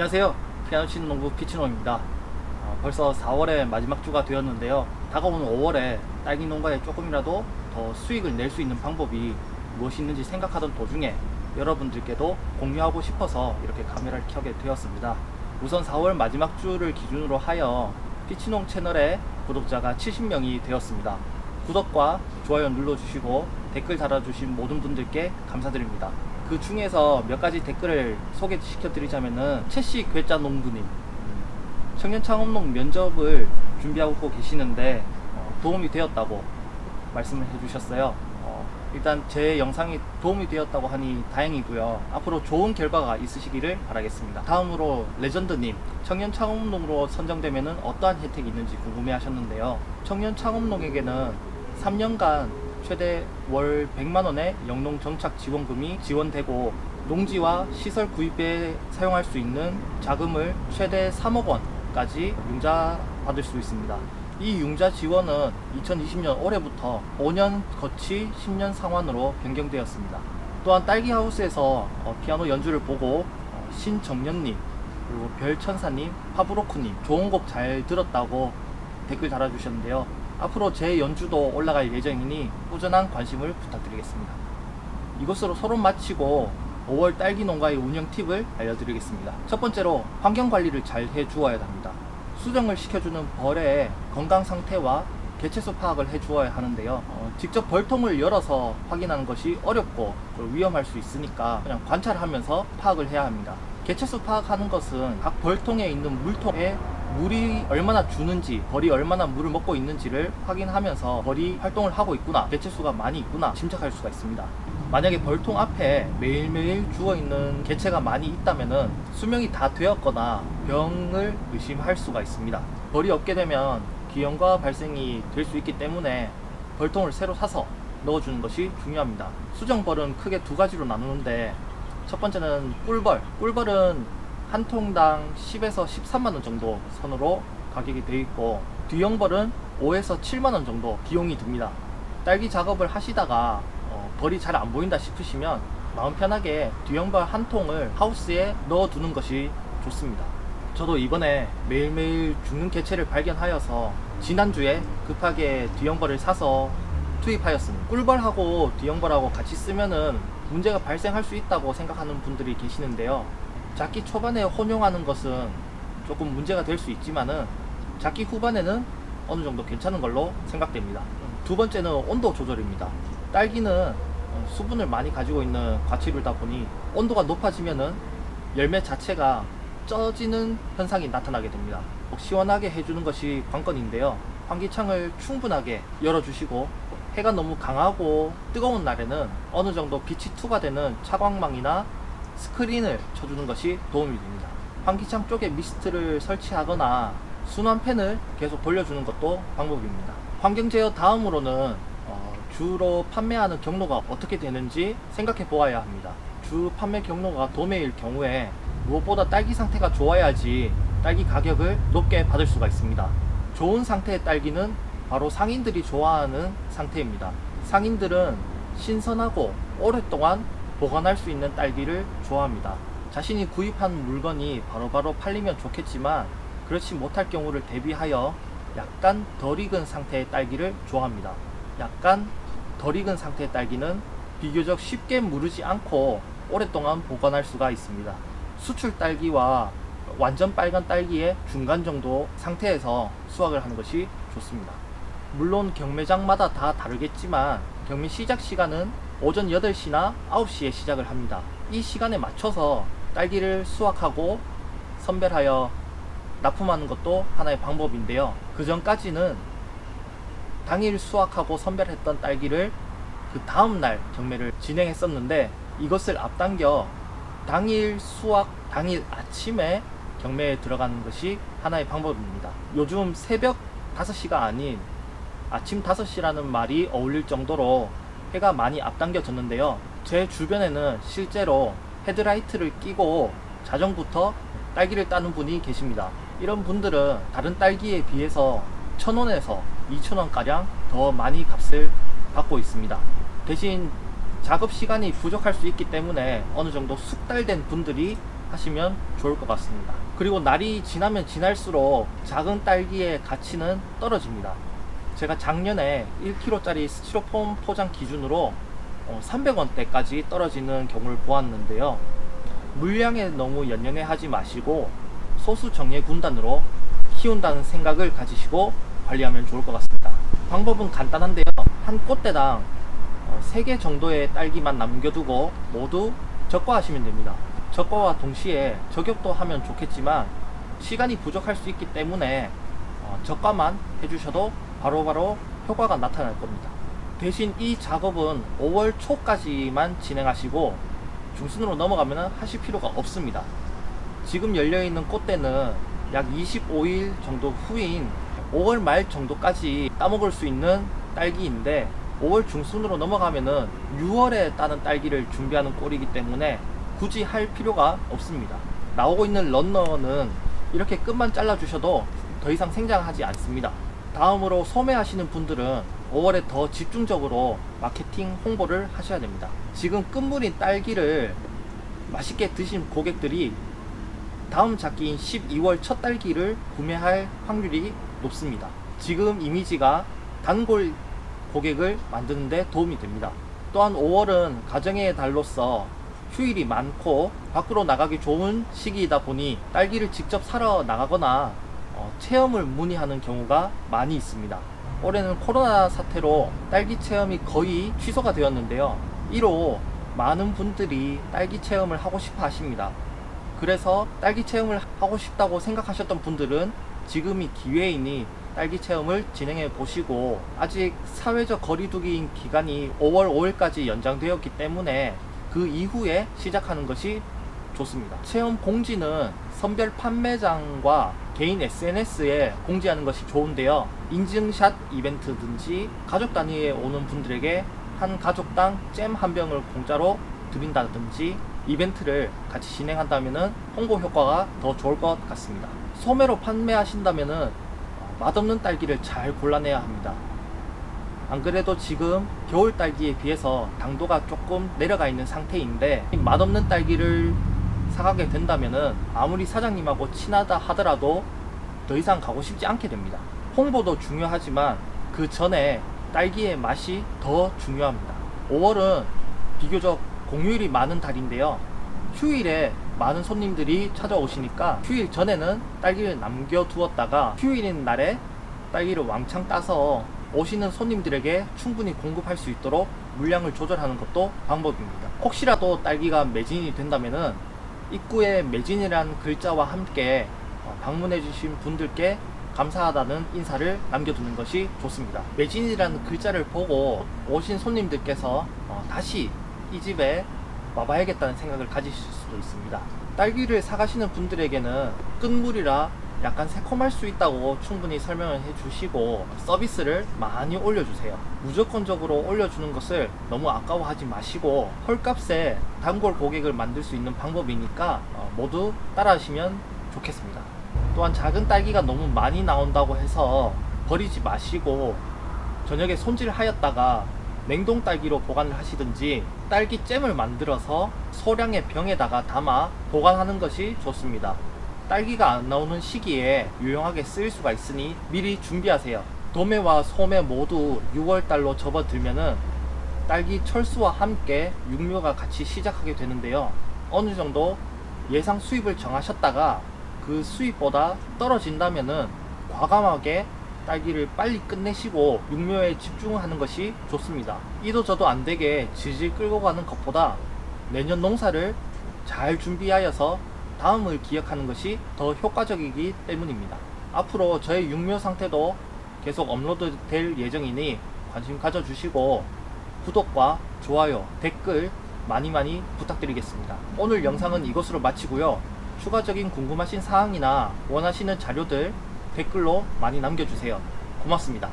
안녕하세요. 피아노 치는 농부 피치노입니다. 벌써 4월의 마지막 주가 되었는데요. 다가오는 5월에 딸기 농가에 조금이라도 더 수익을 낼 수 있는 방법이 무엇이 있는지 생각하던 도중에 여러분들께도 공유하고 싶어서 이렇게 카메라를 켜게 되었습니다. 우선 4월 마지막 주를 기준으로 하여 피치농 채널의 구독자가 70명이 되었습니다. 구독과 좋아요 눌러주시고 댓글 달아주신 모든 분들께 감사드립니다. 그 중에서 몇 가지 댓글을 소개시켜 드리자면은 채씨 괴짜 농부님, 청년창업농 면접을 준비하고 계시는데 도움이 되었다고 말씀을 해주셨어요. 일단 제 영상이 도움이 되었다고 하니 다행이고요. 앞으로 좋은 결과가 있으시기를 바라겠습니다. 다음으로 레전드님, 청년창업농으로 선정되면 어떠한 혜택이 있는지 궁금해 하셨는데요. 청년창업농에게는 3년간 최대 월 100만원의 영농 정착 지원금이 지원되고, 농지와 시설 구입에 사용할 수 있는 자금을 최대 3억 원까지 융자 받을 수 있습니다. 이 융자 지원은 2020년 올해부터 5년 거치 10년 상환으로 변경되었습니다. 또한 딸기하우스에서 피아노 연주를 보고 신정년님, 그리고 별천사님, 파브로크님 좋은 곡 잘 들었다고 댓글 달아주셨는데요. 앞으로 제 연주도 올라갈 예정이니 꾸준한 관심을 부탁드리겠습니다. 이것으로 토론 마치고 5월 딸기 농가의 운영 팁을 알려드리겠습니다. 첫 번째로 환경관리를 잘 해주어야 합니다. 수정을 시켜주는 벌의 건강 상태와 개체수 파악을 해주어야 하는데요. 직접 벌통을 열어서 확인하는 것이 어렵고 위험할 수 있으니까 그냥 관찰하면서 파악을 해야 합니다. 개체수 파악하는 것은 각 벌통에 있는 물통에 물이 얼마나 주는지, 벌이 얼마나 물을 먹고 있는지를 확인하면서 벌이 활동을 하고 있구나, 개체수가 많이 있구나 짐작할 수가 있습니다. 만약에 벌통 앞에 매일매일 죽어있는 개체가 많이 있다면 수명이 다 되었거나 병을 의심할 수가 있습니다. 벌이 없게 되면 기형과 발생이 될 수 있기 때문에 벌통을 새로 사서 넣어주는 것이 중요합니다. 수정벌은 크게 두 가지로 나누는데, 첫 번째는 꿀벌. 꿀벌은 한 통당 10에서 13만원 정도 선으로 가격이 되어 있고, 뒤형벌은 5에서 7만원 정도 비용이 듭니다. 딸기 작업을 하시다가 벌이 잘 안 보인다 싶으시면 마음 편하게 뒤형벌 한 통을 하우스에 넣어 두는 것이 좋습니다. 저도 이번에 매일매일 죽는 개체를 발견하여서 지난주에 급하게 뒤형벌을 사서 투입하였습니다. 꿀벌하고 뒤형벌하고 같이 쓰면은 문제가 발생할 수 있다고 생각하는 분들이 계시는데요. 작기 초반에 혼용하는 것은 조금 문제가 될 수 있지만은 작기 후반에는 어느 정도 괜찮은 걸로 생각됩니다. 두 번째는 온도 조절입니다. 딸기는 수분을 많이 가지고 있는 과칠이다 보니 온도가 높아지면은 열매 자체가 쪄지는 현상이 나타나게 됩니다. 시원하게 해주는 것이 관건인데요. 환기창을 충분하게 열어주시고, 해가 너무 강하고 뜨거운 날에는 어느 정도 빛이 투과되는 차광망이나 스크린을 쳐주는 것이 도움이 됩니다. 환기창 쪽에 미스트를 설치하거나 순환팬을 계속 돌려주는 것도 방법입니다. 환경제어 다음으로는 주로 판매하는 경로가 어떻게 되는지 생각해 보아야 합니다. 주 판매 경로가 도매일 경우에 무엇보다 딸기 상태가 좋아야지 딸기 가격을 높게 받을 수가 있습니다. 좋은 상태의 딸기는 바로 상인들이 좋아하는 상태입니다. 상인들은 신선하고 오랫동안 보관할 수 있는 딸기를 좋아합니다. 자신이 구입한 물건이 바로바로 팔리면 좋겠지만 그렇지 못할 경우를 대비하여 약간 덜 익은 상태의 딸기를 좋아합니다. 약간 덜 익은 상태의 딸기는 비교적 쉽게 무르지 않고 오랫동안 보관할 수가 있습니다. 수출 딸기와 완전 빨간 딸기의 중간 정도 상태에서 수확을 하는 것이 좋습니다. 물론 경매장마다 다 다르겠지만 경매 시작 시간은 오전 8시나 9시에 시작을 합니다. 이 시간에 맞춰서 딸기를 수확하고 선별하여 납품하는 것도 하나의 방법인데요. 그 전까지는 당일 수확하고 선별했던 딸기를 그 다음날 경매를 진행했었는데, 이것을 앞당겨 당일 수확, 당일 아침에 경매에 들어가는 것이 하나의 방법입니다. 요즘 새벽 5시가 아닌 아침 5시라는 말이 어울릴 정도로 해가 많이 앞당겨졌는데요. 제 주변에는 실제로 헤드라이트를 끼고 자정부터 딸기를 따는 분이 계십니다. 이런 분들은 다른 딸기에 비해서 1,000원에서 2,000원 가량 더 많이 값을 받고 있습니다. 대신 작업 시간이 부족할 수 있기 때문에 어느 정도 숙달된 분들이 하시면 좋을 것 같습니다. 그리고 날이 지나면 지날수록 작은 딸기의 가치는 떨어집니다. 제가 작년에 1kg짜리 스티로폼 포장 기준으로 300원대까지 떨어지는 경우를 보았는데요. 물량에 너무 연연해하지 마시고 소수 정예 군단으로 키운다는 생각을 가지시고 관리하면 좋을 것 같습니다. 방법은 간단한데요. 한 꽃대당 3개 정도의 딸기만 남겨두고 모두 적과하시면 됩니다. 적과와 동시에 저격도 하면 좋겠지만 시간이 부족할 수 있기 때문에 적과만 해주셔도 바로바로 효과가 나타날 겁니다. 대신 이 작업은 5월 초까지만 진행하시고 중순으로 넘어가면 하실 필요가 없습니다. 지금 열려있는 꽃대는 약 25일 정도 후인 5월 말 정도까지 따먹을 수 있는 딸기인데 5월 중순으로 넘어가면은 6월에 따는 딸기를 준비하는 꼴이기 때문에 굳이 할 필요가 없습니다. 나오고 있는 런너는 이렇게 끝만 잘라 주셔도 더 이상 생장하지 않습니다. 다음으로 소매하시는 분들은 5월에 더 집중적으로 마케팅 홍보를 하셔야 됩니다. 지금 끝물인 딸기를 맛있게 드신 고객들이 다음 작기인 12월 첫 딸기를 구매할 확률이 높습니다. 지금 이미지가 단골 고객을 만드는 데 도움이 됩니다. 또한 5월은 가정의 달로서 휴일이 많고 밖으로 나가기 좋은 시기이다 보니 딸기를 직접 사러 나가거나 체험을 문의하는 경우가 많이 있습니다. 올해는 코로나 사태로 딸기 체험이 거의 취소가 되었는데요. 이로 많은 분들이 딸기 체험을 하고 싶어 하십니다. 그래서 딸기 체험을 하고 싶다고 생각하셨던 분들은 지금이 기회이니 딸기 체험을 진행해 보시고, 아직 사회적 거리두기 기간이 5월 5일까지 연장되었기 때문에 그 이후에 시작하는 것이 좋습니다. 체험 공지는 선별 판매장과 개인 SNS에 공지하는 것이 좋은데요. 인증샷 이벤트든지 가족 단위에 오는 분들에게 한 가족당 잼 한 병을 공짜로 드린다든지 이벤트를 같이 진행한다면 홍보 효과가 더 좋을 것 같습니다. 소매로 판매하신다면 맛없는 딸기를 잘 골라내야 합니다. 안 그래도 지금 겨울 딸기에 비해서 당도가 조금 내려가 있는 상태인데 맛없는 딸기를 사가게 된다면 아무리 사장님하고 친하다 하더라도 더 이상 가고 싶지 않게 됩니다. 홍보도 중요하지만 그 전에 딸기의 맛이 더 중요합니다. 5월은 비교적 공휴일이 많은 달인데요. 휴일에 많은 손님들이 찾아오시니까 휴일 전에는 딸기를 남겨두었다가 휴일인 날에 딸기를 왕창 따서 오시는 손님들에게 충분히 공급할 수 있도록 물량을 조절하는 것도 방법입니다. 혹시라도 딸기가 매진이 된다면은 입구에 매진이라는 글자와 함께 방문해 주신 분들께 감사하다는 인사를 남겨두는 것이 좋습니다. 매진이라는 글자를 보고 오신 손님들께서 다시 이 집에 와봐야겠다는 생각을 가지실 수도 있습니다. 딸기를 사가시는 분들에게는 끝물이라 약간 새콤할 수 있다고 충분히 설명을 해주시고 서비스를 많이 올려주세요. 무조건적으로 올려주는 것을 너무 아까워하지 마시고 헐값에 단골 고객을 만들 수 있는 방법이니까 모두 따라하시면 좋겠습니다. 또한 작은 딸기가 너무 많이 나온다고 해서 버리지 마시고 저녁에 손질하였다가 냉동 딸기로 보관을 하시든지 딸기 잼을 만들어서 소량의 병에다가 담아 보관하는 것이 좋습니다. 딸기가 안 나오는 시기에 유용하게 쓰일 수가 있으니 미리 준비하세요. 도매와 소매 모두 6월달로 접어들면은 딸기 철수와 함께 육묘가 같이 시작하게 되는데요. 어느 정도 예상 수입을 정하셨다가 그 수입보다 떨어진다면은 과감하게 딸기를 빨리 끝내시고 육묘에 집중하는 것이 좋습니다. 이도 저도 안 되게 질질 끌고 가는 것보다 내년 농사를 잘 준비하여서 다음을 기억하는 것이 더 효과적이기 때문입니다. 앞으로 저의 육묘 상태도 계속 업로드 될 예정이니 관심 가져주시고 구독과 좋아요, 댓글 많이 부탁드리겠습니다. 오늘 영상은 이것으로 마치고요. 추가적인 궁금하신 사항이나 원하시는 자료들 댓글로 많이 남겨주세요. 고맙습니다.